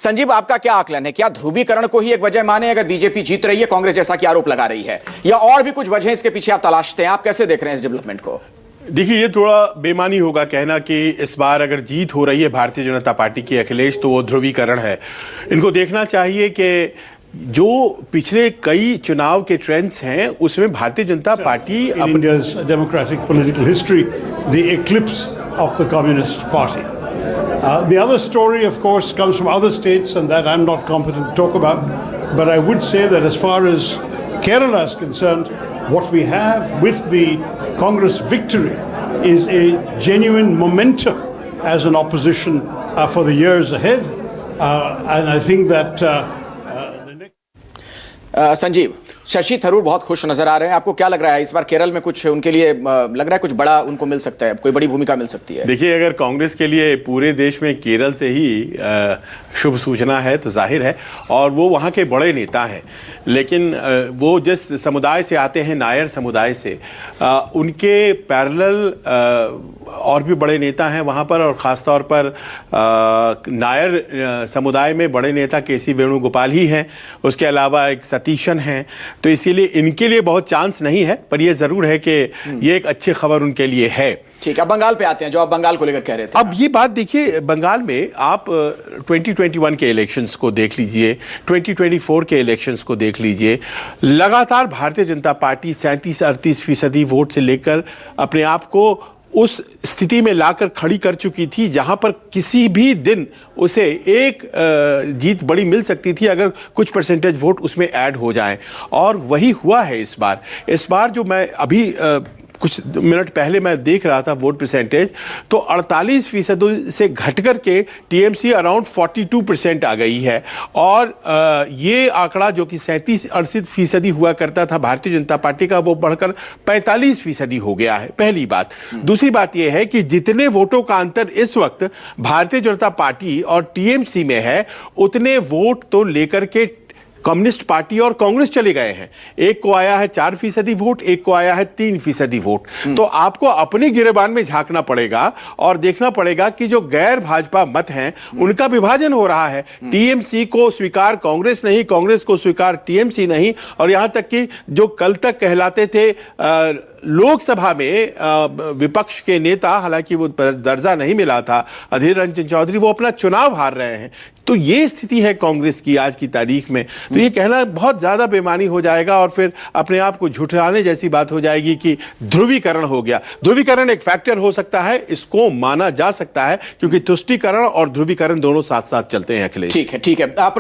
संजीव, आपका क्या आकलन है? क्या ध्रुवीकरण को ही एक वजह माने अगर बीजेपी जीत रही है, कांग्रेस जैसा कि आरोप लगा रही है, या और भी कुछ वजह इसके पीछे आप तलाशते हैं? आप कैसे देख रहे हैं इस डेवलपमेंट को? देखिए, ये थोड़ा बेमानी होगा कहना कि इस बार अगर जीत हो रही है भारतीय जनता पार्टी की अखिलेश, तो वो ध्रुवीकरण है। इनको देखना चाहिए कि जो पिछले कई चुनाव के ट्रेंड्स हैं उसमें Bharatiya Janata party India's democratic political history, the eclipse of the Communist Party. The other story, of course, comes from other states, and that I'm not competent to talk about. But I would say that as far as Kerala is concerned, what we have with the Congress victory is a genuine momentum as an opposition for the years ahead. And I think that the next... Sanjeev, Shashi Tharoor बहुत खुश नजर आ रहे हैं। आपको क्या लग रहा है इस बार केरल में कुछ उनके लिए लग रहा है कुछ बड़ा उनको मिल सकता है, कोई बड़ी भूमिका मिल सकती है? देखिए, अगर कांग्रेस के लिए पूरे देश में केरल से ही शुभ सूचना है तो जाहिर है, और वो वहाँ के बड़े नेता हैं, लेकिन वो जिस समुदाय से आते हैं, नायर समुदाय से, उनके पैरेलल और भी बड़े नेता हैं वहाँ पर, और ख़ास तौर पर नायर समुदाय में बड़े नेता केसी वेणुगोपाल ही हैं। उसके अलावा एक सतीशन हैं, तो इसीलिए इनके लिए बहुत चांस नहीं है, पर यह ज़रूर है कि ये एक अच्छी खबर उनके लिए है। ठीक है, अब बंगाल पे आते हैं, जो आप बंगाल को लेकर कह रहे थे। अब ये बात देखिए, बंगाल में आप 2021 के इलेक्शंस को देख लीजिए, 2024 के इलेक्शंस को देख लीजिए, लगातार भारतीय जनता पार्टी 37-38% वोट से लेकर अपने आप को उस स्थिति में लाकर खड़ी कर चुकी थी जहां पर किसी भी दिन उसे एक जीत बड़ी मिल सकती थी अगर कुछ परसेंटेज वोट उसमें ऐड हो जाएं, और वही हुआ है इस बार। इस बार जो मैं अभी कुछ मिनट पहले मैं देख रहा था वोट परसेंटेज, तो 48% से घट कर के टीएमसी अराउंड 42% आ गई है, और ये आंकड़ा जो कि 37-38% हुआ करता था भारतीय जनता पार्टी का, वो बढ़कर 45% हो गया है। पहली बात। दूसरी बात यह है कि जितने वोटों का अंतर इस वक्त भारतीय जनता पार्टी और टीएमसी में है, उतने वोट तो लेकर के कम्युनिस्ट पार्टी और कांग्रेस चले गए हैं। एक को आया है 4% वोट, एक को आया है 3% वोट। तो आपको अपने गिरेबान में झांकना पड़ेगा और देखना पड़ेगा कि जो गैर भाजपा मत हैं उनका विभाजन हो रहा है। टीएमसी को स्वीकार कांग्रेस नहीं, कांग्रेस को स्वीकार टीएमसी नहीं, और यहां तक कि जो कल तक कहलाते थे लोकसभा में विपक्ष के नेता, हालांकि वो दर्जा नहीं मिला था, अधीर रंजन चौधरी, वो अपना चुनाव हार रहे हैं। तो ये स्थिति है कांग्रेस की आज की तारीख में। तो ये कहना बहुत ज्यादा बेमानी हो जाएगा और फिर अपने आप को झुठलाने जैसी बात हो जाएगी कि ध्रुवीकरण हो गया। ध्रुवीकरण एक फैक्टर हो सकता है, इसको माना जा सकता है, क्योंकि तुष्टीकरण और ध्रुवीकरण दोनों साथ साथ चलते हैं अखिलेश। ठीक है, ठीक है। आप